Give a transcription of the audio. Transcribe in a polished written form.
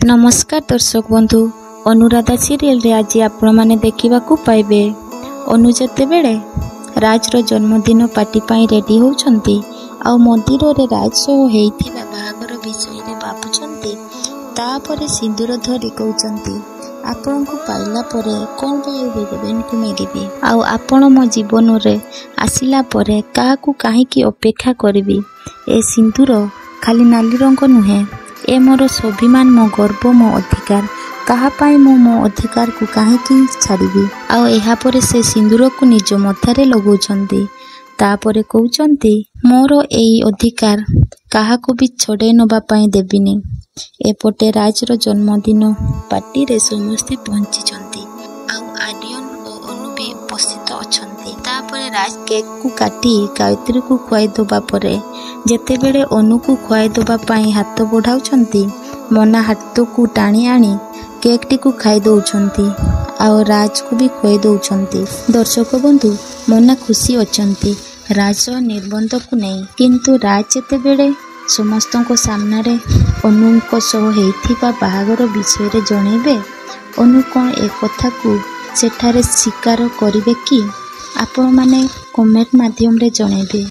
नमस्कार दर्शक बंधु अनुराधा सीरियल रे आज आपण माने देखिबा को पाइबे अनु जते बेले राजर जन्मदिन पार्टी पाई रेडी होउछंती आ मंदिर रे राज सो हेइथिबा बाहागर विषय रे बाबुछंती तापरे सिंदूर धरी कहउछंती आपण को पाइला परे कोन पाइबे देबेन को मेगिबी आ आपण मो जीवन रे आसिला परे का को काहे की अपेक्षा करबी ए सिंदूर खाली नाली रंग नुहे ए मोर स्वाभिमान मो गर्व मो अधिकार कहापाई मो अधिकार को काहे की छाड़बी आउ एहा परे से सिंदूर को निज मथारे लगौछंती तापरे कहउछंती मोर एई अधिकार काहा को भी छड़े नबा पाई देबिनी। एपटे राजर जन्मदिन पार्टी रे समस्ते पहुंची छंती आउ आडियन और अनु भी उपस्थित अछंती तापरे राज केक को काटी गायत्री को खुआई दबा परे जेते बेले अनु को खुआई दबा पाई हाथ बढ़ाउछंती मना हाथ को टाणी आनी केक टी को खाई दउछंती आउ राज को भी खुआई दउछंती। दर्शक बंधु मना खुशी अछंती राज निर्बंध को नहीं किंतु राज जेते बेले समस्त को सामना रे अनु को सह हेइथिबा बाहागर विषय रे जणेबे अनु कोन ए कथा को सेठारे स्वीकार करिवे कि आपण माने कमेंट माध्यम रे जणेबे।